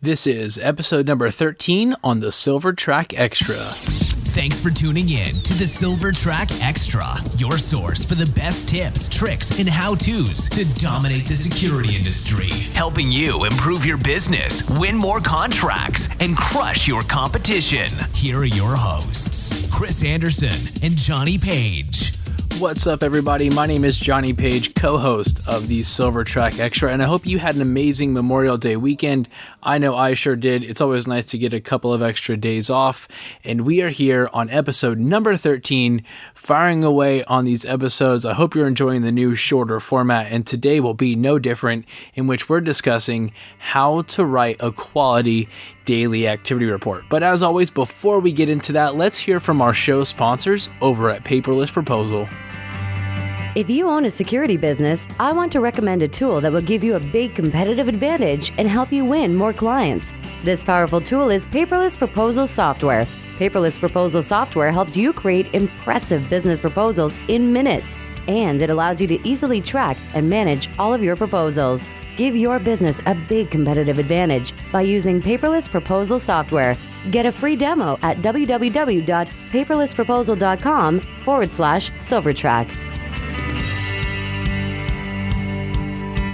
This is episode number 13 on the Silvertrac Extra. Thanks for tuning in to the Silvertrac Extra, your source for the best tips, tricks, and how-tos to dominate the security industry. Helping you improve your business, win more contracts, and crush your competition. Here are your hosts, Chris Anderson and Johnny Page. What's up, everybody? My name is Johnny Page, co-host of the Silvertrac Extra, and I hope you had an amazing Memorial Day weekend. I know I sure did. It's always nice to get a couple of extra days off, and we are here on episode number 13, firing away on these episodes. I hope you're enjoying the new, shorter format, and today will be no different, in which we're discussing how to write a quality daily activity report. But as always, before we get into that, let's hear from our show sponsors over at Paperless Proposal. If you own a security business, I want to recommend a tool that will give you a big competitive advantage and help you win more clients. This powerful tool is Paperless Proposal Software. Paperless Proposal Software helps you create impressive business proposals in minutes, and it allows you to easily track and manage all of your proposals. Give your business a big competitive advantage by using Paperless Proposal Software. Get a free demo at www.paperlessproposal.com/Silvertrac.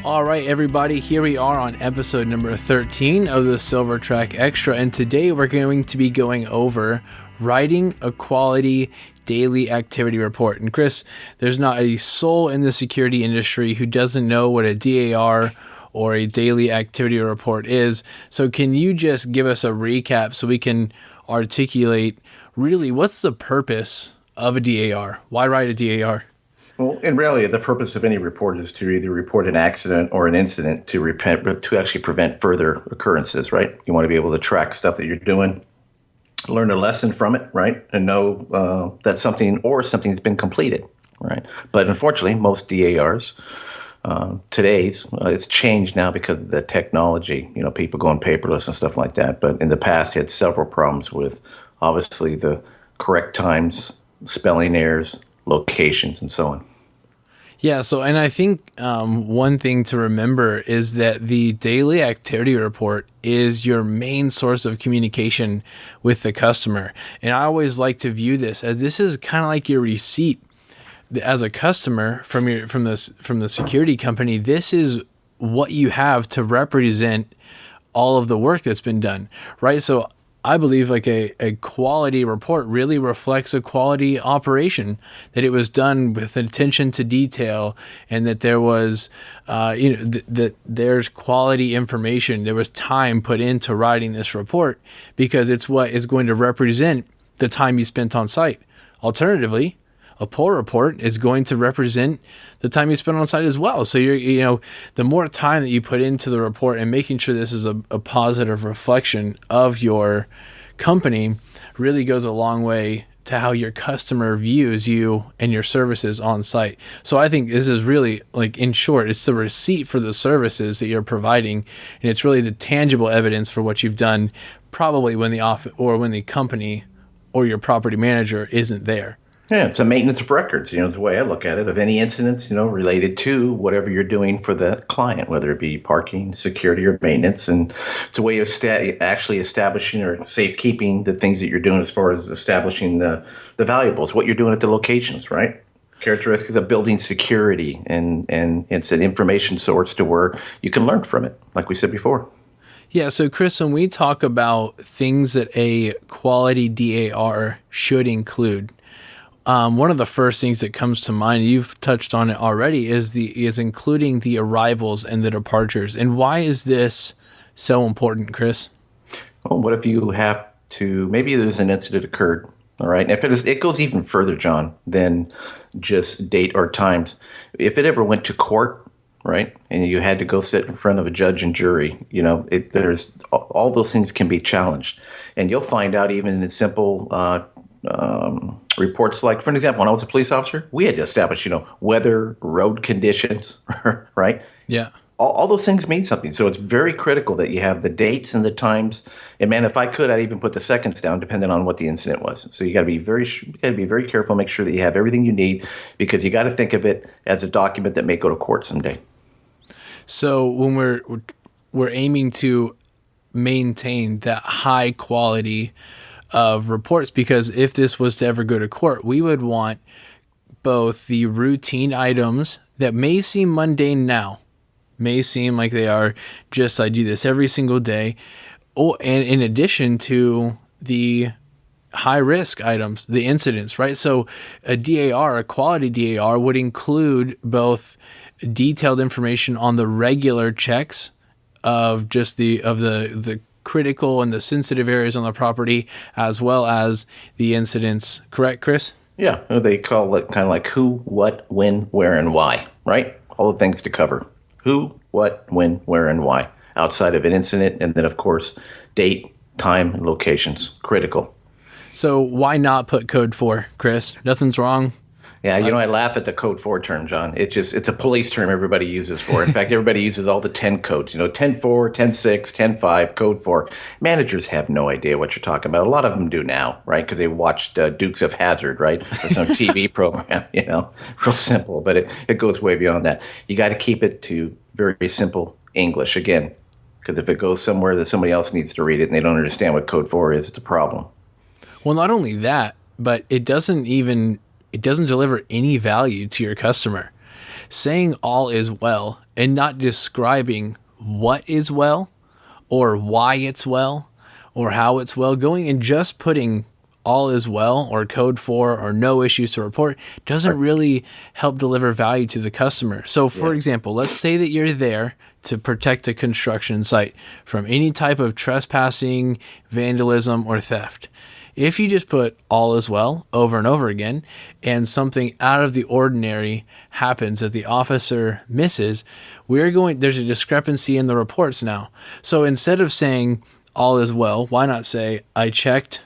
All right, everybody, here we are on episode number 13 of the Silvertrac Extra, and today we're going to be going over writing a quality daily activity report. And Chris, there's not a soul in the security industry who doesn't know what a DAR or a daily activity report is. So can you just give us a recap so we can articulate really what's the purpose of a DAR? Why write a DAR? Well, in reality, the purpose of any report is to either report an accident or an incident to actually prevent further occurrences, right? You want to be able to track stuff that you're doing, learn a lesson from it, right? And know that something's been completed, right? But unfortunately, most DARs, it's changed now because of the technology, people going paperless and stuff like that. But in the past, had several problems with, obviously, the correct times, spelling errors, locations, and so on. Yeah, and I think one thing to remember is that the daily activity report is your main source of communication with the customer. And I always like to view this as this is kind of like your receipt as a customer from the security company. This is what you have to represent all of the work that's been done, right? So I believe like a quality report really reflects a quality operation, that it was done with attention to detail, and that there was, that there's quality information. There was time put into writing this report because it's what is going to represent the time you spent on site. Alternatively, a poor report is going to represent the time you spend on site as well. So the more time that you put into the report and making sure this is a positive reflection of your company really goes a long way to how your customer views you and your services on site. So I think this is really, like, in short, it's the receipt for the services that you're providing, and it's really the tangible evidence for what you've done, probably when the office or when the company or your property manager isn't there. Yeah, it's a maintenance of records, is the way I look at it, of any incidents, related to whatever you're doing for the client, whether it be parking, security, or maintenance. And it's a way of actually establishing or safekeeping the things that you're doing as far as establishing the valuables, what you're doing at the locations, right? Characteristics of building security, and it's an information source to where you can learn from it, like we said before. Yeah, so Chris, when we talk about things that a quality DAR should include, one of the first things that comes to mind, you've touched on it already, is including the arrivals and the departures. And why is this so important, Chris? Well, what if you have to, maybe there's an incident occurred, all right? And if it goes even further, John, than just date or times. If it ever went to court, right, and you had to go sit in front of a judge and jury, there's all those things can be challenged. And you'll find out even in simple reports, like, for an example, when I was a police officer, we had to establish, weather, road conditions, right? Yeah. All those things mean something. So it's very critical that you have the dates and the times. And man, if I could, I'd even put the seconds down, depending on what the incident was. So you got to be very careful, make sure that you have everything you need, because you got to think of it as a document that may go to court someday. So when we're aiming to maintain that high quality of reports, because if this was to ever go to court, we would want both the routine items that may seem mundane now, may seem like they are just, I do this every single day, and in addition to the high risk items, the incidents, right? So a DAR, a quality DAR, would include both detailed information on the regular checks of just the critical and the sensitive areas on the property, as well as the incidents. Correct, Chris? Yeah, they call it kind of like who, what, when, where, and why, right? All the things to cover. Who, what, when, where, and why. Outside of an incident, and then, of course, date, time, and locations. Critical. So why not put code 4, Chris? Nothing's wrong. Yeah, I laugh at the code 4 term, John. It's a police term everybody uses for it. In fact, everybody uses all the 10 codes, 10.4, 10.6, 10.5, code 4. Managers have no idea what you're talking about. A lot of them do now, right? Because they watched Dukes of Hazzard, right? Or some TV program, real simple, but it goes way beyond that. You got to keep it to very simple English, again, because if it goes somewhere that somebody else needs to read it and they don't understand what code 4 is, it's a problem. Well, not only that, but it doesn't deliver any value to your customer. Saying all is well and not describing what is well or why it's well or how it's well, going and just putting all is well or code 4 or no issues to report doesn't really help deliver value to the customer. So for example, let's say that you're there to protect a construction site from any type of trespassing, vandalism, or theft. If you just put all is well over and over again and something out of the ordinary happens that the officer misses, there's a discrepancy in the reports now. So instead of saying all is well, why not say, I checked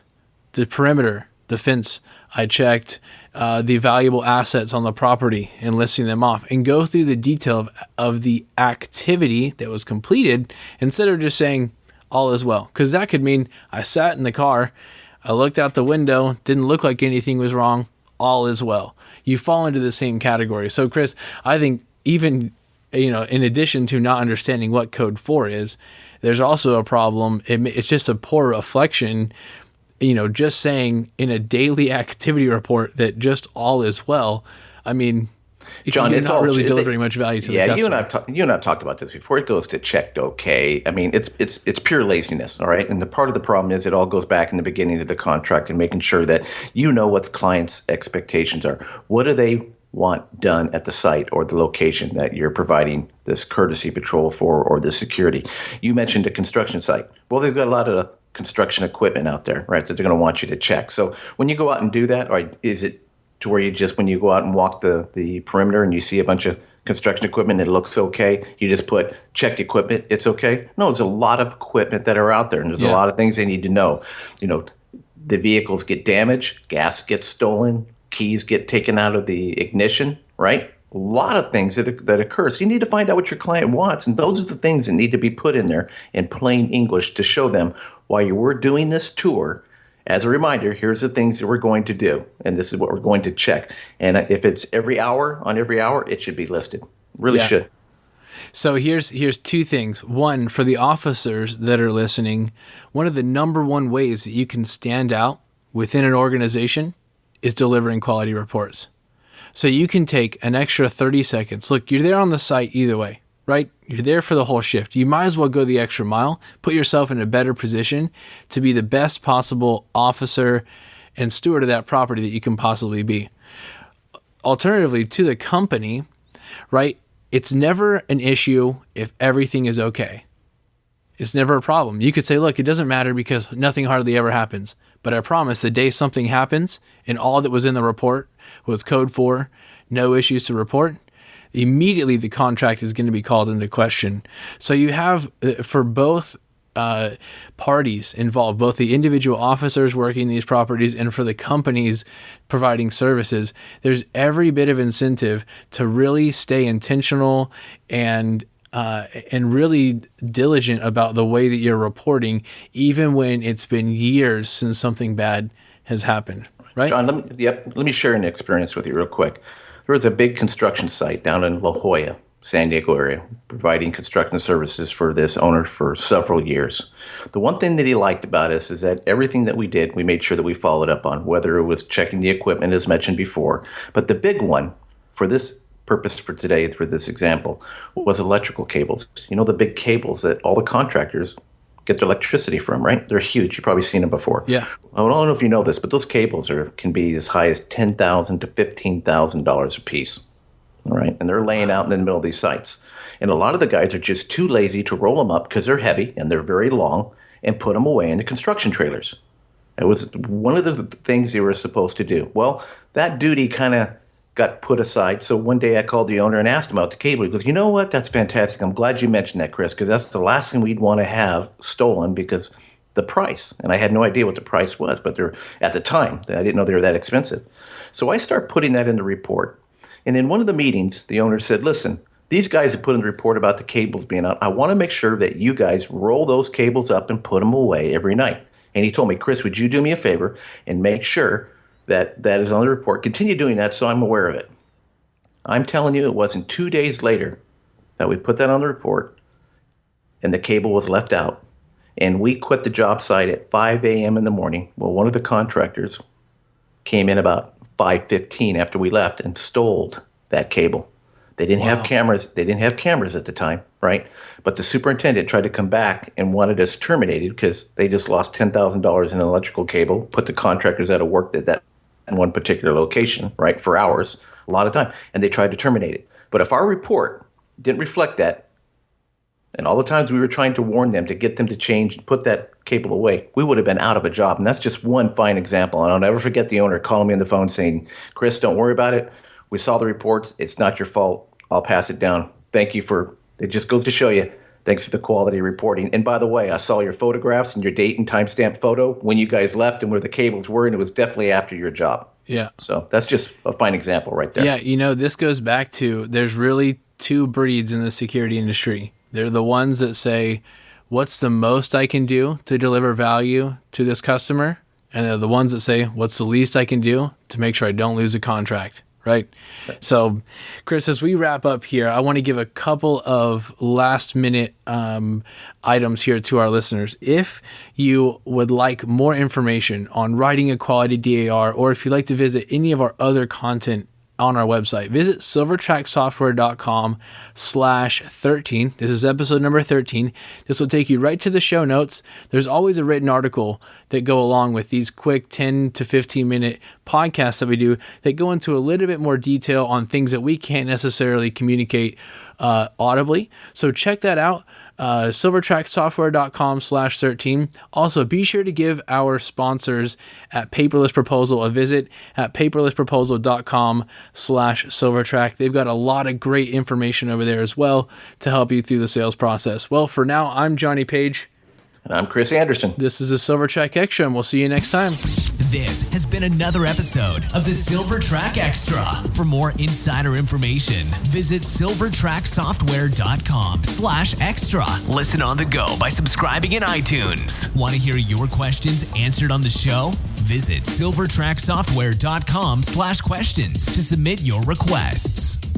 the perimeter, the fence, I checked the valuable assets on the property and listing them off, and go through the detail of the activity that was completed instead of just saying all is well. Because that could mean I sat in the car, I looked out the window, didn't look like anything was wrong, all is well. You fall into the same category. So Chris, I think even, in addition to not understanding what code 4 is, there's also a problem. It's just a poor reflection, just saying in a daily activity report that just all is well. I mean, John, it's not really delivering much value to the customer. Yeah, you and I've talked about this before. It goes to checked okay. I mean, it's pure laziness, all right? And the part of the problem is it all goes back in the beginning of the contract and making sure that you know what the client's expectations are. What do they want done at the site or the location that you're providing this courtesy patrol for or the security? You mentioned a construction site. Well, they've got a lot of construction equipment out there, right, that they're going to want you to check. So when you go out and do that, or is it to where you just, when you go out and walk the perimeter and you see a bunch of construction equipment and it looks okay, you just put check equipment, it's okay? No, there's a lot of equipment that are out there, and there's a lot of things they need to know. The vehicles get damaged, gas gets stolen, keys get taken out of the ignition, right? A lot of things that occur. So you need to find out what your client wants, and those are the things that need to be put in there in plain English to show them why you were doing this tour. As a reminder, here's the things that we're going to do, and this is what we're going to check. And if it's every hour, it should be listed. Really should. So here's 2 things. One, for the officers that are listening, one of the number one ways that you can stand out within an organization is delivering quality reports. So you can take an extra 30 seconds. Look, you're there on the site either way, right? You're there for the whole shift. You might as well go the extra mile, put yourself in a better position to be the best possible officer and steward of that property that you can possibly be. Alternatively, to the company, right? It's never an issue if everything is okay. It's never a problem. You could say, look, it doesn't matter because nothing hardly ever happens. But I promise the day something happens and all that was in the report was code 4, no issues to report, immediately the contract is going to be called into question. So you have, for both parties involved, both the individual officers working these properties and for the companies providing services, there's every bit of incentive to really stay intentional and really diligent about the way that you're reporting, even when it's been years since something bad has happened. Right? John, let me share an experience with you real quick. There was a big construction site down in La Jolla, San Diego area, providing construction services for this owner for several years. The one thing that he liked about us is that everything that we did, we made sure that we followed up on, whether it was checking the equipment as mentioned before. But the big one for this purpose for today, for this example, was electrical cables. You know, the big cables that all the contractors get their electricity from, right? They're huge. You've probably seen them before. Yeah. I don't know if you know this, but those cables can be as high as $10,000 to $15,000 a piece. All right. And they're laying out in the middle of these sites. And a lot of the guys are just too lazy to roll them up because they're heavy and they're very long and put them away in the construction trailers. It was one of the things they were supposed to do. Well, that duty kind of got put aside. So one day I called the owner and asked him about the cable. He goes, you know what? That's fantastic. I'm glad you mentioned that, Chris, because that's the last thing we'd want to have stolen because the price. And I had no idea what the price was, but they're at the time, I didn't know they were that expensive. So I start putting that in the report. And in one of the meetings, the owner said, listen, these guys have put in the report about the cables being out. I want to make sure that you guys roll those cables up and put them away every night. And he told me, Chris, would you do me a favor and make sure that that is on the report? Continue doing that so I'm aware of it. I'm telling you, it wasn't 2 days later that we put that on the report and the cable was left out. And we quit the job site at 5 a.m. in the morning. Well, one of the contractors came in about 5:15 after we left and stole that cable. They didn't have cameras. They didn't have cameras at the time, right? But the superintendent tried to come back and wanted us terminated because they just lost $10,000 in an electrical cable, put the contractors out of work at that in one particular location, right, for hours, a lot of time, and they tried to terminate it. But if our report didn't reflect that, and all the times we were trying to warn them to get them to change and put that cable away, we would have been out of a job. And that's just one fine example. And I'll never forget the owner calling me on the phone saying, Chris, don't worry about it. We saw the reports. It's not your fault. I'll pass it down. Thank you for, it just goes to show you, thanks for the quality reporting. And by the way, I saw your photographs and your date and timestamp photo when you guys left and where the cables were, and it was definitely after your job. Yeah. So that's just a fine example right there. Yeah, you know, this goes back to there's really two breeds in the security industry. They're the ones that say, what's the most I can do to deliver value to this customer? And they're the ones that say, what's the least I can do to make sure I don't lose a contract, right? So, Chris, as we wrap up here, I want to give a couple of last minute items here to our listeners. If you would like more information on writing a quality DAR, or if you'd like to visit any of our other content on our website, visit silvertracsoftware.com/13. This is episode number 13. This will take you right to the show notes. There's always a written article that go along with these quick 10 to 15 minute podcasts that we do that go into a little bit more detail on things that we can't necessarily communicate audibly. So check that out. Silvertracsoftware.com/13. Also, be sure to give our sponsors at Paperless Proposal a visit at paperlessproposal.com/Silvertrac. They've got a lot of great information over there as well to help you through the sales process. Well, for now, I'm Johnny Page. And I'm Chris Anderson. This is a Silvertrac Extra, and we'll see you next time. This has been another episode of the Silvertrac Extra. For more insider information, visit silvertracsoftware.com/extra. Listen on the go by subscribing in iTunes. Want to hear your questions answered on the show? Visit silvertracsoftware.com/questions to submit your requests.